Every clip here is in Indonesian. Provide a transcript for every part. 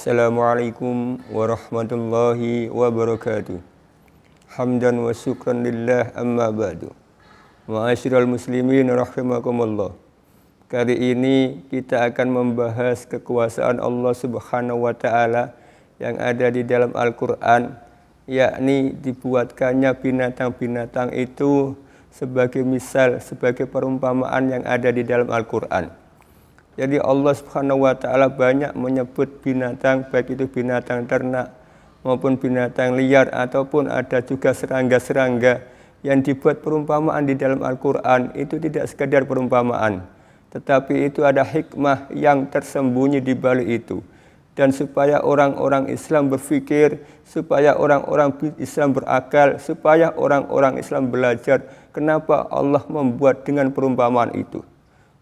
Assalamualaikum warahmatullahi wabarakatuh. Hamdan wa syukran lillah amma ba'du. Ma'asyiral muslimin rahimakumullah. Kali ini kita akan membahas kekuasaan Allah Subhanahu wa taala yang ada di dalam Al-Qur'an, yakni dibuatkannya binatang-binatang itu sebagai misal, sebagai perumpamaan yang ada di dalam Al-Qur'an. Jadi Allah Subhanahu wa taala banyak menyebut binatang, baik itu binatang ternak maupun binatang liar, ataupun ada juga serangga-serangga yang dibuat perumpamaan di dalam Al-Qur'an. Itu tidak sekadar perumpamaan, tetapi itu ada hikmah yang tersembunyi di balik itu. Dan supaya orang-orang Islam berpikir, supaya orang-orang Islam berakal, supaya orang-orang Islam belajar kenapa Allah membuat dengan perumpamaan itu.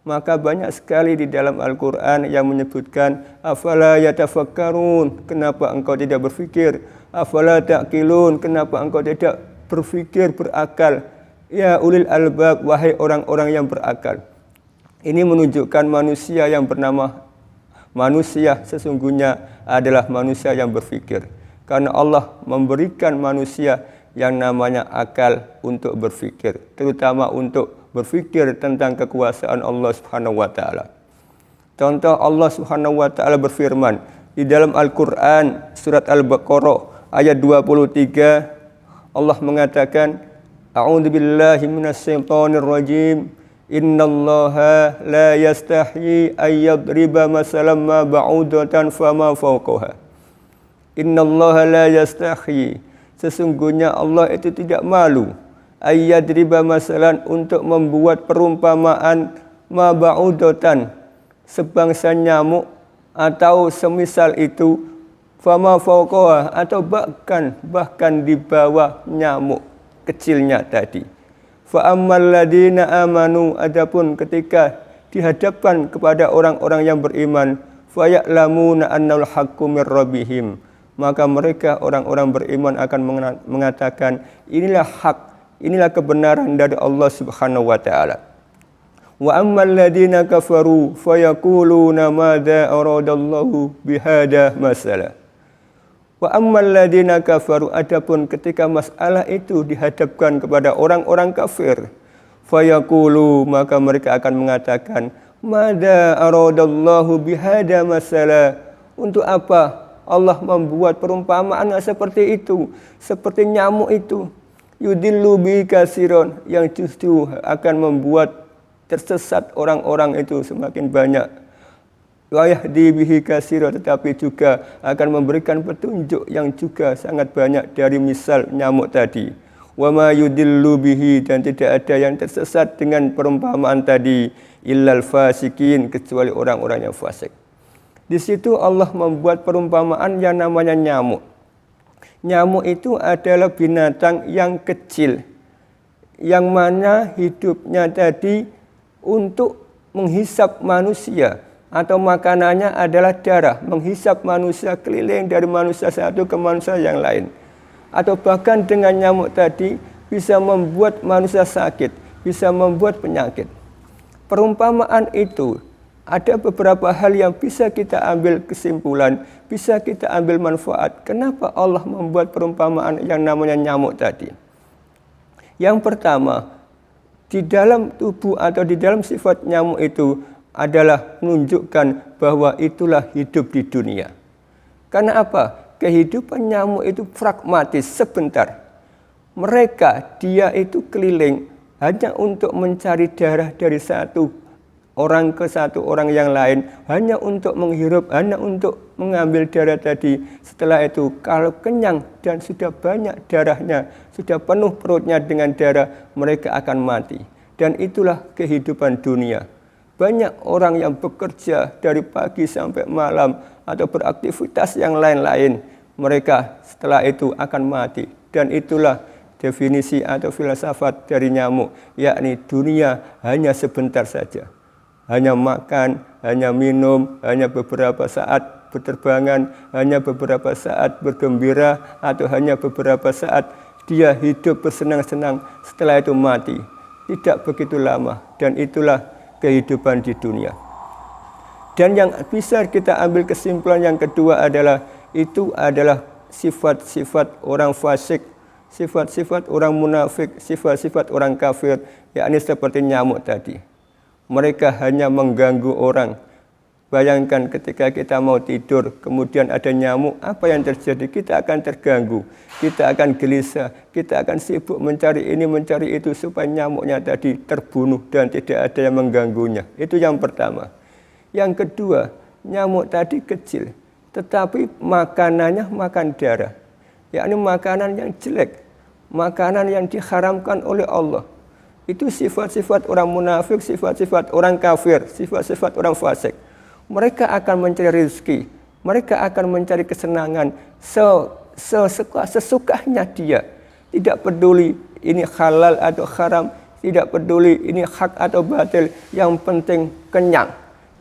Maka banyak sekali di dalam Al-Quran yang menyebutkan afala yatafakkarun, kenapa engkau tidak berfikir, afala ta'qilun, kenapa engkau tidak berfikir, berakal, ya ulil albab, wahai orang-orang yang berakal. Ini menunjukkan manusia yang bernama manusia sesungguhnya adalah manusia yang berfikir, karena Allah memberikan manusia yang namanya akal untuk berfikir, terutama untuk berfikir tentang kekuasaan Allah Subhanahu wa taala. Contoh, Allah Subhanahu wa taala berfirman di dalam Al-Qur'an surat Al-Baqarah ayat 23, Allah mengatakan, a'udzubillahi minasyaitonir rajim, innallaha la yastahyi ay yadriba masalan ma ba'udatan fama fawqaha. Innallaha la yastahyi, sesungguhnya Allah itu tidak malu, ayyadriba masalan, untuk membuat perumpamaan, ma ba'udatan, sebangsa nyamuk atau semisal itu, fama fawqaha, atau bahkan di bawah nyamuk kecilnya tadi. Fa ammal ladina amanu, adapun ketika dihadapkan kepada orang-orang yang beriman, fa ya'lamuna annal haqqu mir rabbihim, maka mereka orang-orang beriman akan mengatakan inilah hak, inilah kebenaran dari Allah Subhanahu wa taala. Wa ammal ladina kafaru fayaquluna madza aradallahu bihada masala. Wa ammal ladina kafaru, adapun ketika masalah itu dihadapkan kepada orang-orang kafir, fayaqulu, maka mereka akan mengatakan madza aradallahu bihada masala, untuk apa Allah membuat perumpamaan seperti itu, seperti nyamuk itu. Yudillu bi kasiron, yang justru akan membuat tersesat orang-orang itu semakin banyak. Wa yahdi bihi kasiron, tetapi juga akan memberikan petunjuk yang juga sangat banyak dari misal nyamuk tadi. Wa ma yudillu bihi, dan tidak ada yang tersesat dengan perumpamaan tadi, illal fasikin, kecuali orang-orang yang fasik. Di situ Allah membuat perumpamaan yang namanya nyamuk. Nyamuk itu adalah binatang yang kecil, yang mana hidupnya tadi untuk menghisap manusia, atau makanannya adalah darah, menghisap manusia, keliling dari manusia satu ke manusia yang lain. Atau bahkan dengan nyamuk tadi bisa membuat manusia sakit, bisa membuat penyakit. Perumpamaan itu ada beberapa hal yang bisa kita ambil kesimpulan, bisa kita ambil manfaat. Kenapa Allah membuat perumpamaan yang namanya nyamuk tadi? Yang pertama, di dalam tubuh atau di dalam sifat nyamuk itu adalah menunjukkan bahwa itulah hidup di dunia. Karena apa? Kehidupan nyamuk itu pragmatis, sebentar. Dia itu keliling hanya untuk mencari darah dari satu orang ke satu orang yang lain, hanya untuk menghirup, hanya untuk mengambil darah tadi. Setelah itu kalau kenyang dan sudah banyak darahnya, sudah penuh perutnya dengan darah, mereka akan mati. Dan itulah kehidupan dunia. Banyak orang yang bekerja dari pagi sampai malam atau beraktivitas yang lain-lain, mereka setelah itu akan mati. Dan itulah definisi atau filsafat dari nyamuk, yakni dunia hanya sebentar saja. Hanya makan, hanya minum, hanya beberapa saat berterbangan, hanya beberapa saat bergembira, atau hanya beberapa saat dia hidup bersenang-senang, setelah itu mati. Tidak begitu lama, dan itulah kehidupan di dunia. Dan yang bisa kita ambil kesimpulan yang kedua adalah itu adalah sifat-sifat orang fasik, sifat-sifat orang munafik, sifat-sifat orang kafir, yakni seperti nyamuk tadi. Mereka hanya mengganggu orang. Bayangkan ketika kita mau tidur, kemudian ada nyamuk, apa yang terjadi? Kita akan terganggu, kita akan gelisah, kita akan sibuk mencari ini, mencari itu, supaya nyamuknya tadi terbunuh dan tidak ada yang mengganggunya. Itu yang pertama. Yang kedua, nyamuk tadi kecil, tetapi makanannya makan darah. Yakni makanan yang jelek, makanan yang diharamkan oleh Allah. Itu sifat-sifat orang munafik, sifat-sifat orang kafir, sifat-sifat orang fasik. Mereka akan mencari rezeki, mereka akan mencari kesenangan sesukanya dia. Tidak peduli ini halal atau haram, tidak peduli ini hak atau batil, yang penting kenyang.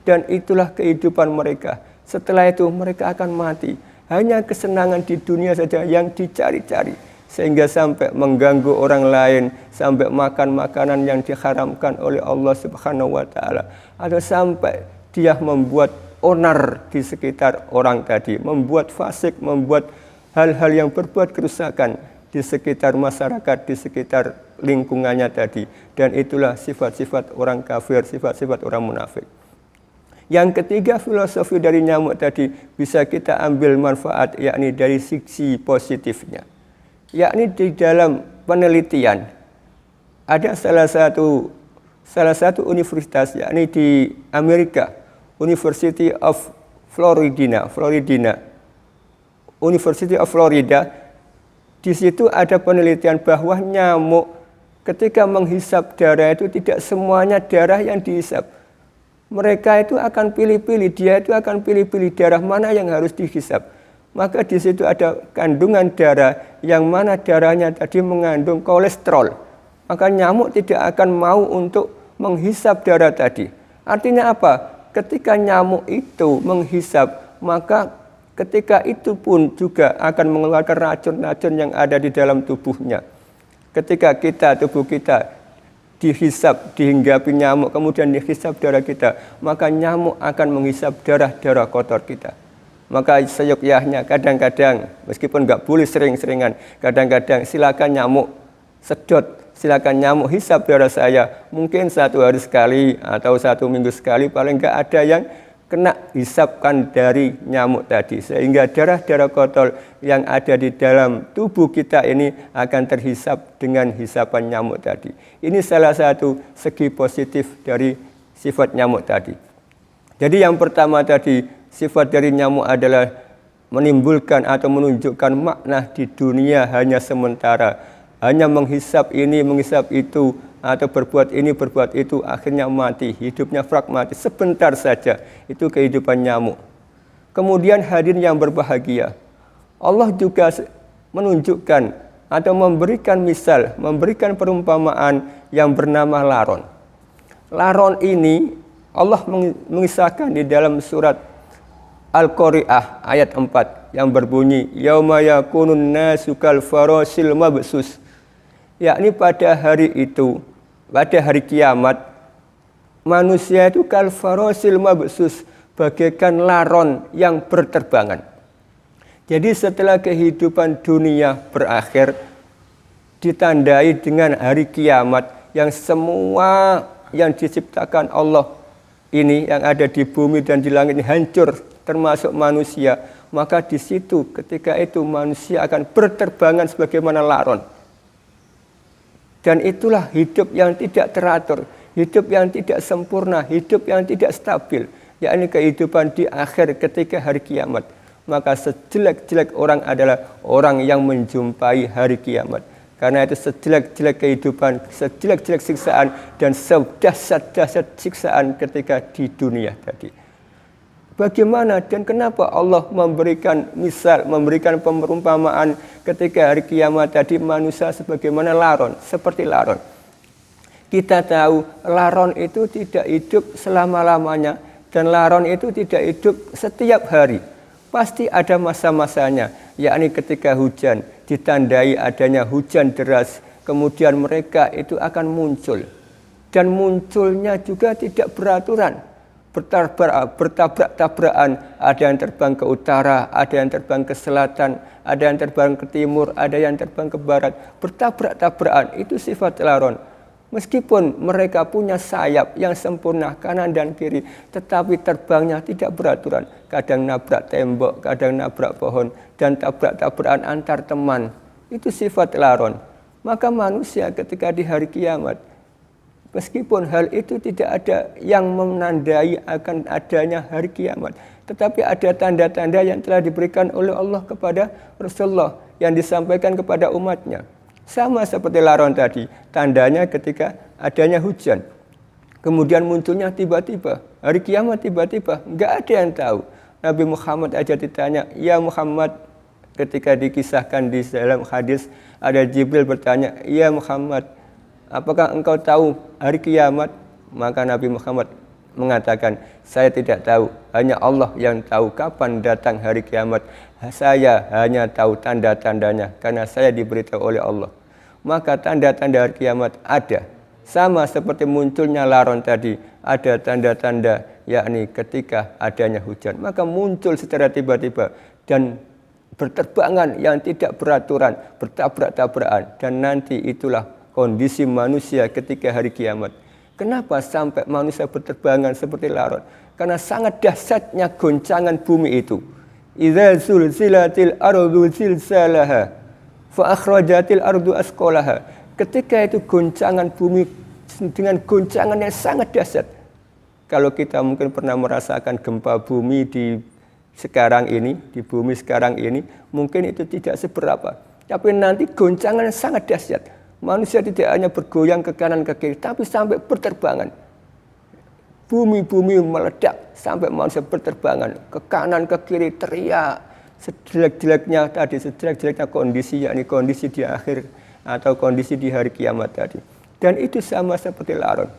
Dan itulah kehidupan mereka. Setelah itu mereka akan mati. Hanya kesenangan di dunia saja yang dicari-cari. Sehingga sampai mengganggu orang lain, sampai makan makanan yang diharamkan oleh Allah Subhanahu wa taala. Atau sampai dia membuat onar di sekitar orang tadi, membuat fasik, membuat hal-hal yang berbuat kerusakan di sekitar masyarakat, di sekitar lingkungannya tadi. Dan itulah sifat-sifat orang kafir, sifat-sifat orang munafik. Yang ketiga, filosofi dari nyamuk tadi bisa kita ambil manfaat, yakni dari sisi positifnya. Yakni di dalam penelitian, ada salah satu universitas, yakni di Amerika, University of Florida, University of Florida. Di situ ada penelitian bahwa nyamuk ketika menghisap darah itu tidak semuanya darah yang dihisap. Mereka itu akan pilih-pilih, dia itu akan pilih-pilih darah mana yang harus dihisap. Maka di situ ada kandungan darah yang mana darahnya tadi mengandung kolesterol. Maka nyamuk tidak akan mau untuk menghisap darah tadi. Artinya apa? Ketika nyamuk itu menghisap, maka ketika itu pun juga akan mengeluarkan racun-racun yang ada di dalam tubuhnya. Ketika tubuh kita dihisap, dihinggapi nyamuk, kemudian dihisap darah kita, maka nyamuk akan menghisap darah-darah kotor kita. Maka seyogyahnya kadang-kadang, meskipun nggak boleh sering-seringan, kadang-kadang silakan nyamuk sedot, silakan nyamuk hisap darah saya, mungkin 1 hari sekali atau 1 minggu sekali, paling nggak ada yang kena hisapkan dari nyamuk tadi, sehingga darah-darah kotor yang ada di dalam tubuh kita ini akan terhisap dengan hisapan nyamuk tadi. Ini salah satu segi positif dari sifat nyamuk tadi. Jadi yang pertama tadi, sifat dari nyamuk adalah menimbulkan atau menunjukkan makna di dunia hanya sementara. Hanya menghisap ini, menghisap itu, atau berbuat ini, berbuat itu, akhirnya mati, hidupnya pragmatis, sebentar saja. Itu kehidupan nyamuk. Kemudian hadirin yang berbahagia, Allah juga menunjukkan atau memberikan misal, memberikan perumpamaan yang bernama laron. Laron ini Allah mengisahkan di dalam surat Al-Qari'ah ayat 4 yang berbunyi, yauma yakunun nasu kal farasil mabsus. Yakni pada hari itu, pada hari kiamat, manusia itu kal farasil mabsus, bagaikan laron yang berterbangan. Jadi setelah kehidupan dunia berakhir, ditandai dengan hari kiamat yang semua yang diciptakan Allah ini, yang ada di bumi dan di langit ini hancur, termasuk manusia. Maka di situ ketika itu manusia akan berterbangan sebagaimana laron. Dan itulah hidup yang tidak teratur, hidup yang tidak sempurna, hidup yang tidak stabil, yakni kehidupan di akhir ketika hari kiamat. Maka sejelek-jelek orang adalah orang yang menjumpai hari kiamat. Karena itu sejelek-jelek kehidupan, sejelek-jelek siksaan, dan sedahsyat-dahsyat siksaan ketika di dunia tadi. Bagaimana dan kenapa Allah memberikan misal, memberikan perumpamaan ketika hari kiamat tadi manusia sebagaimana laron, seperti laron. Kita tahu laron itu tidak hidup selama-lamanya, dan laron itu tidak hidup setiap hari. Pasti ada masa-masanya, yakni ketika hujan, ditandai adanya hujan deras, kemudian mereka itu akan muncul. Dan munculnya juga tidak beraturan. bertabrak-tabrakan, ada yang terbang ke utara, ada yang terbang ke selatan, ada yang terbang ke timur, ada yang terbang ke barat, bertabrak-tabrakan. Itu sifat laron. Meskipun mereka punya sayap yang sempurna kanan dan kiri, tetapi terbangnya tidak beraturan. Kadang nabrak tembok, kadang nabrak pohon, dan tabrak-tabrakan antar teman. Itu sifat laron. Maka manusia ketika di hari kiamat, meskipun hal itu tidak ada yang menandai akan adanya hari kiamat, tetapi ada tanda-tanda yang telah diberikan oleh Allah kepada Rasulullah yang disampaikan kepada umatnya. Sama seperti laron tadi, tandanya ketika adanya hujan. Kemudian munculnya tiba-tiba, hari kiamat tiba-tiba, nggak ada yang tahu. Nabi Muhammad aja ditanya, ya Muhammad, ketika dikisahkan di dalam hadis, ada Jibril bertanya, ya Muhammad, apakah engkau tahu hari kiamat? Maka Nabi Muhammad mengatakan, saya tidak tahu, hanya Allah yang tahu kapan datang hari kiamat. Saya hanya tahu tanda-tandanya, karena saya diberitahu oleh Allah. Maka tanda-tanda hari kiamat ada. Sama seperti munculnya laron tadi, ada tanda-tanda, yakni ketika adanya hujan. Maka muncul secara tiba-tiba dan berterbangan yang tidak beraturan, bertabrak-tabrakan, dan nanti itulah kondisi manusia ketika hari kiamat. Kenapa sampai manusia berterbangan seperti laron? Karena sangat dahsyatnya goncangan bumi itu. Idza zulzilatil ardu zilzalaha fa akhrajatil ardu asqalaha. Ketika itu goncangan bumi dengan goncangan yang sangat dahsyat. Kalau kita mungkin pernah merasakan gempa bumi di sekarang ini, di bumi sekarang ini, mungkin itu tidak seberapa. Tapi nanti goncangan sangat dahsyat. Manusia tidak hanya bergoyang ke kanan ke kiri, tapi sampai berterbangan. Bumi-bumi meledak sampai manusia berterbangan ke kanan ke kiri, teriak. Sejelek-jeleknya tadi, sejelek-jeleknya kondisi, yakni kondisi di akhir atau kondisi di hari kiamat tadi. Dan itu sama seperti laron.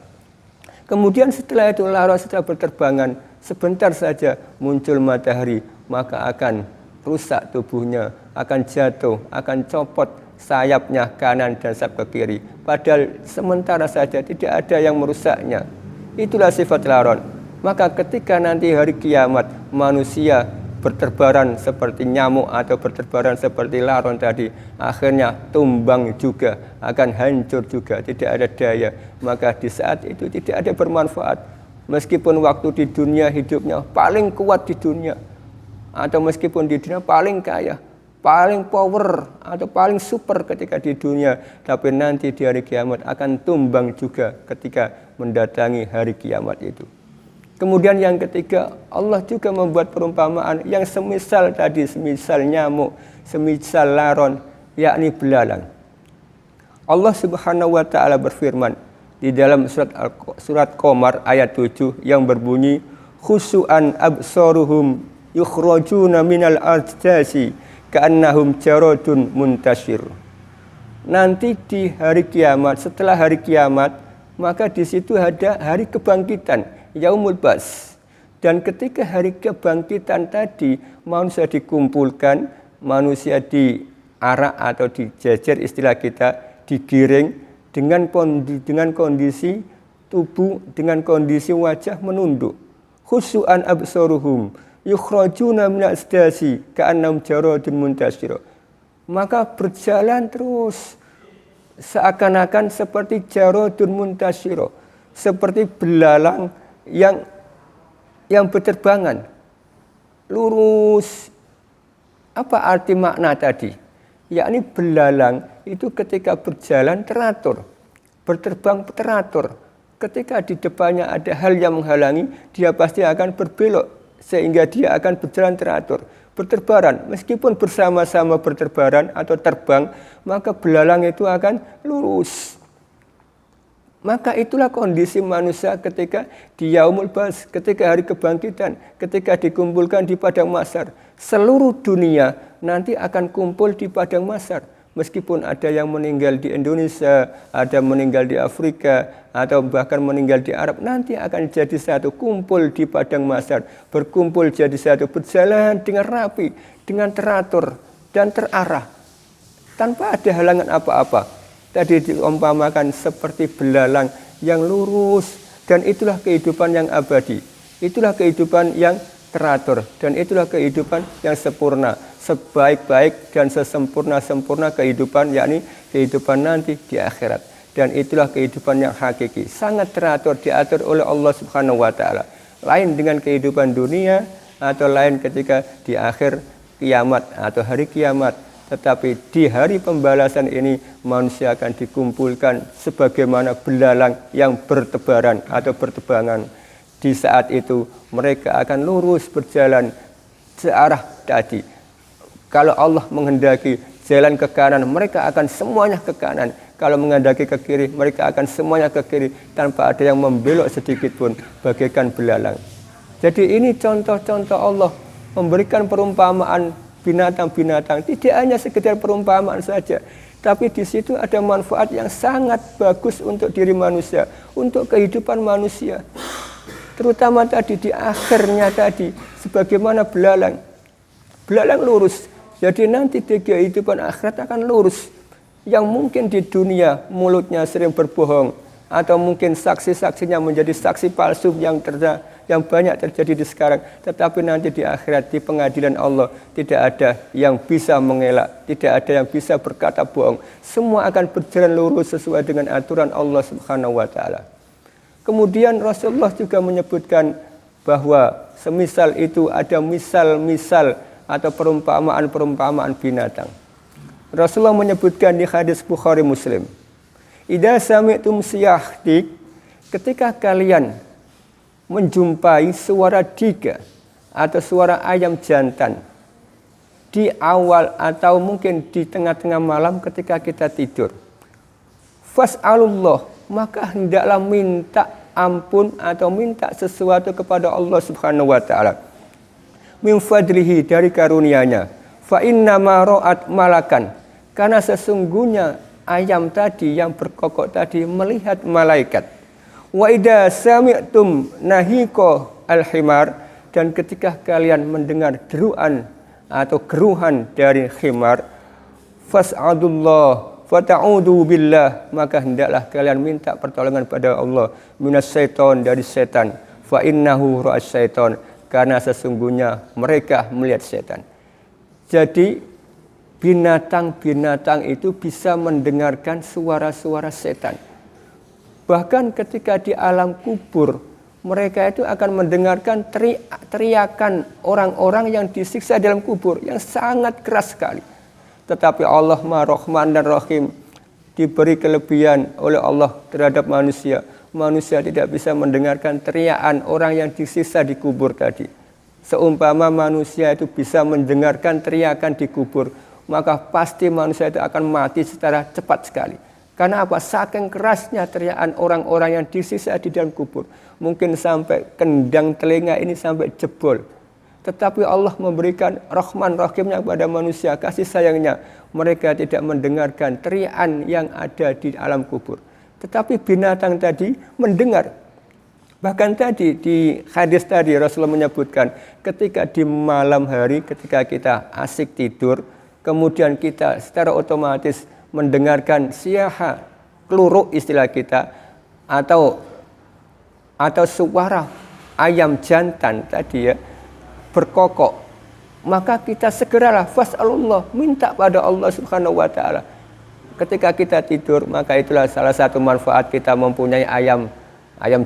Kemudian setelah itu laron setelah berterbangan, sebentar saja muncul matahari, maka akan rusak tubuhnya, akan jatuh, akan copot sayapnya kanan dan sayap ke kiri. Padahal sementara saja tidak ada yang merusaknya. Itulah sifat laron. Maka ketika nanti hari kiamat manusia berterbaran seperti nyamuk atau berterbaran seperti laron tadi, akhirnya tumbang juga, akan hancur juga, tidak ada daya. Maka di saat itu tidak ada bermanfaat. Meskipun waktu di dunia hidupnya paling kuat di dunia, atau meskipun di dunia paling kaya, paling power atau paling super ketika di dunia, tapi nanti di hari kiamat akan tumbang juga ketika mendatangi hari kiamat itu. Kemudian yang ketiga, Allah juga membuat perumpamaan yang semisal tadi, semisal nyamuk, semisal laron, yakni belalang. Allah Subhanahu wa taala berfirman di dalam surat Qamar ayat 7 yang berbunyi, khusu'an absaruhum yukhrajuna minal ajdasi ka'annahum jaradun muntashir. Nanti di hari kiamat, setelah hari kiamat, maka di situ ada hari kebangkitan, Yaumul Bas. Dan ketika hari kebangkitan tadi, manusia dikumpulkan, manusia diarak atau dijejer istilah kita, digiring dengan kondisi tubuh, dengan kondisi wajah menunduk. Khusu'an absaruhum yukhrajuna minal ajdasi ka'annahum jaradun muntashir. Maka berjalan terus seakan-akan seperti jaradun muntashir, seperti belalang yang berterbangan lurus. Apa arti makna tadi? Yakni belalang itu ketika berjalan teratur, berterbang teratur. Ketika di depannya ada hal yang menghalangi, dia pasti akan berbelok sehingga dia akan berjalan teratur, berterbaran. Meskipun bersama-sama berterbaran atau terbang, maka belalang itu akan lurus. Maka itulah kondisi manusia ketika di Yaumul Bas, ketika hari kebangkitan, ketika dikumpulkan di padang mahsyar. Seluruh dunia nanti akan kumpul di padang mahsyar. Meskipun ada yang meninggal di Indonesia, ada meninggal di Afrika, atau bahkan meninggal di Arab, nanti akan jadi satu, kumpul di padang mahsyar, berkumpul jadi satu, berjalan dengan rapi, dengan teratur dan terarah, tanpa ada halangan apa-apa. Tadi diumpamakan seperti belalang yang lurus, dan itulah kehidupan yang abadi. Itulah kehidupan yang teratur dan itulah kehidupan yang sempurna. Sebaik-baik dan sesempurna-sempurna kehidupan, yakni kehidupan nanti di akhirat. Dan itulah kehidupan yang hakiki, sangat teratur, diatur oleh Allah Subhanahu wa taala. Lain dengan kehidupan dunia atau lain ketika di akhir kiamat atau hari kiamat. Tetapi di hari pembalasan ini manusia akan dikumpulkan sebagaimana belalang yang bertebaran atau bertebangan. Di saat itu mereka akan lurus berjalan searah tadi. Kalau Allah menghendaki jalan ke kanan, mereka akan semuanya ke kanan. Kalau menghendaki ke kiri, mereka akan semuanya ke kiri tanpa ada yang membelok sedikit pun bagaikan belalang. Jadi ini contoh-contoh Allah memberikan perumpamaan binatang-binatang, tidak hanya sekedar perumpamaan saja, tapi di situ ada manfaat yang sangat bagus untuk diri manusia, untuk kehidupan manusia. Terutama tadi di akhirnya tadi, sebagaimana belalang. Belalang lurus. Jadi nanti di kehidupan akhirat akan lurus. Yang mungkin di dunia mulutnya sering berbohong, atau mungkin saksi-saksinya menjadi saksi palsu yang banyak terjadi di sekarang. Tetapi nanti di akhirat, di pengadilan Allah, tidak ada yang bisa mengelak, tidak ada yang bisa berkata bohong. Semua akan berjalan lurus sesuai dengan aturan Allah Subhanahu wa taala. Kemudian Rasulullah juga menyebutkan bahwa semisal itu ada misal-misal atau perumpamaan-perumpamaan binatang. Rasulullah menyebutkan di hadis Bukhari Muslim, "Idza sami'tum siyahdik," ketika kalian menjumpai suara diga atau suara ayam jantan di awal atau mungkin di tengah-tengah malam ketika kita tidur, fas'alullah, maka hendaklah minta ampun atau minta sesuatu kepada Allah Subhanahu wa taala. Min fadlihi, dari karunia-Nya. Fa inna ma ra'at malakan, karena sesungguhnya ayam tadi yang berkokok tadi melihat malaikat. Wa idza sami'tum nahiqa al-himar, dan ketika kalian mendengar deruan atau geruhan dari khimar, fas'adullah fata'udu billah, maka hendaklah kalian minta pertolongan pada Allah minas syaiton, dari setan. Fa innahu ra'as syaiton, karena sesungguhnya mereka melihat setan. Jadi binatang-binatang itu bisa mendengarkan suara-suara setan. Bahkan ketika di alam kubur, mereka itu akan mendengarkan teriakan orang-orang yang disiksa dalam kubur yang sangat keras sekali. Tetapi Allah Maha Rahman dan Rahim, diberi kelebihan oleh Allah terhadap manusia. Manusia tidak bisa mendengarkan teriakan orang yang disiksa di kubur tadi. Seumpama manusia itu bisa mendengarkan teriakan di kubur, maka pasti manusia itu akan mati secara cepat sekali. Karena apa? Saking kerasnya teriakan orang-orang yang disiksa di dalam kubur. Mungkin sampai kendang telinga ini sampai jebol. Tetapi Allah memberikan Rahman Rahimnya kepada manusia, kasih sayangnya. Mereka tidak mendengarkan teriakan yang ada di alam kubur. Tetapi binatang tadi mendengar. Bahkan tadi di hadis tadi Rasulullah menyebutkan, ketika di malam hari, ketika kita asik tidur, kemudian kita secara otomatis mendengarkan siaha, keluruk istilah kita, atau suara ayam jantan tadi ya, berkokok, maka kita segeralah fas'alullah, minta pada Allah Subhanahu wa taala. Ketika kita tidur, maka itulah salah satu manfaat kita mempunyai ayam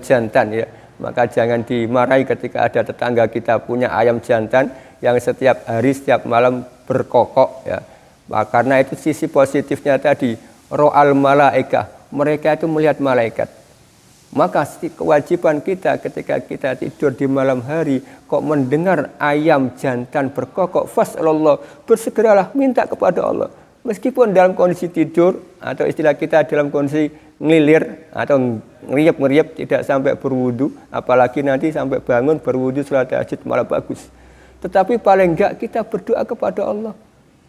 jantan ya. Maka jangan dimarahi ketika ada tetangga kita punya ayam jantan yang setiap hari, setiap malam berkokok ya. Karena itu sisi positifnya tadi, ro'al malaikah, mereka itu melihat malaikat. Maka kewajiban kita ketika kita tidur di malam hari kok mendengar ayam jantan berkokok, fas'alullah, bersegeralah minta kepada Allah. Meskipun dalam kondisi tidur atau istilah kita dalam kondisi ngelilir atau ngeriap-ngeriap, tidak sampai berwudu, apalagi nanti sampai bangun berwudu salat tahajud malah bagus. Tetapi paling enggak kita berdoa kepada Allah.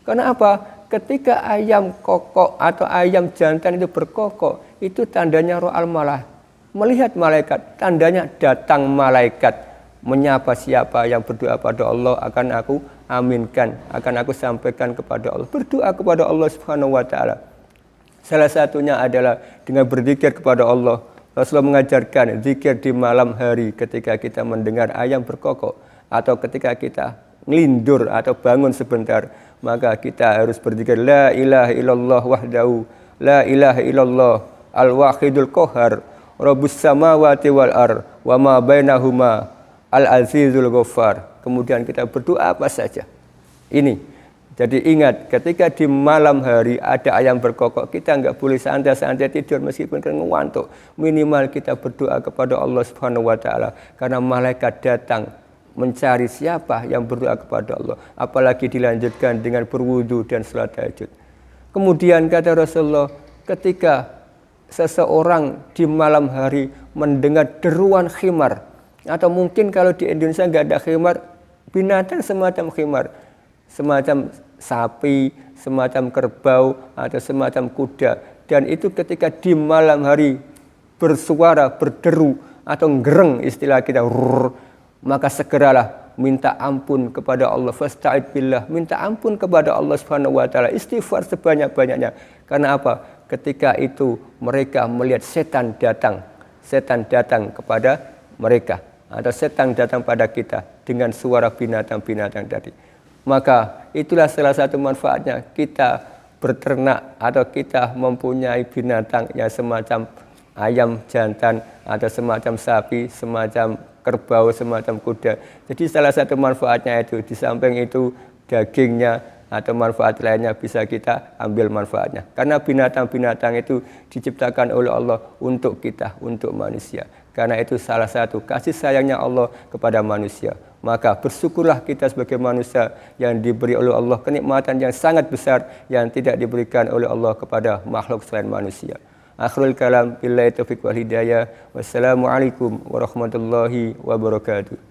Karena apa? Ketika ayam kokok atau ayam jantan itu berkokok, itu tandanya ro'al malah, melihat malaikat, tandanya datang malaikat menyapa siapa yang berdoa pada Allah akan aku aminkan, akan aku sampaikan kepada Allah. Berdoa kepada Allah Subhanahu wa taala. Salah satunya adalah dengan berzikir kepada Allah. Rasulullah mengajarkan zikir di malam hari ketika kita mendengar ayam berkokok atau ketika kita ngelindur atau bangun sebentar, maka kita harus berzikir la ilaha illallah wahdahu la ilaha illallah al-wahidul qahar rabbus samawati wal ar wa ma bainahuma al-azizul ghaffar. Kemudian kita berdoa apa saja. Ini. Jadi ingat, ketika di malam hari ada ayam berkokok, kita nggak boleh santai-santai tidur meskipun kena ngantuk. Minimal kita berdoa kepada Allah Subhanahu wa taala, karena malaikat datang mencari siapa yang berdoa kepada Allah. Apalagi dilanjutkan dengan berwudu dan salat tahajud. Kemudian kata Rasulullah, ketika seseorang di malam hari mendengar deruan khimar, atau mungkin kalau di Indonesia nggak ada khimar, binatang semacam khimar, semacam sapi, semacam kerbau, atau semacam kuda. Dan itu ketika di malam hari bersuara, berderu, atau ngereng istilah kita, maka segeralah minta ampun kepada Allah. Fasta'id billah, minta ampun kepada Allah Subhanahu wa taala, istighfar sebanyak-banyaknya. Karena apa? Ketika itu mereka melihat setan datang kepada mereka, atau setan datang pada kita dengan suara binatang-binatang tadi. Maka itulah salah satu manfaatnya kita berternak atau kita mempunyai binatang yang semacam ayam jantan atau semacam sapi, semacam kerbau, semacam kuda. Jadi salah satu manfaatnya itu, di samping itu dagingnya atau manfaat lainnya bisa kita ambil manfaatnya. Karena binatang-binatang itu diciptakan oleh Allah untuk kita, untuk manusia. Karena itu salah satu kasih sayangnya Allah kepada manusia. Maka bersyukurlah kita sebagai manusia yang diberi oleh Allah kenikmatan yang sangat besar yang tidak diberikan oleh Allah kepada makhluk selain manusia. Akhirul kalam, billahi taufiq wal hidayah. Wassalamualaikum warahmatullahi wabarakatuh.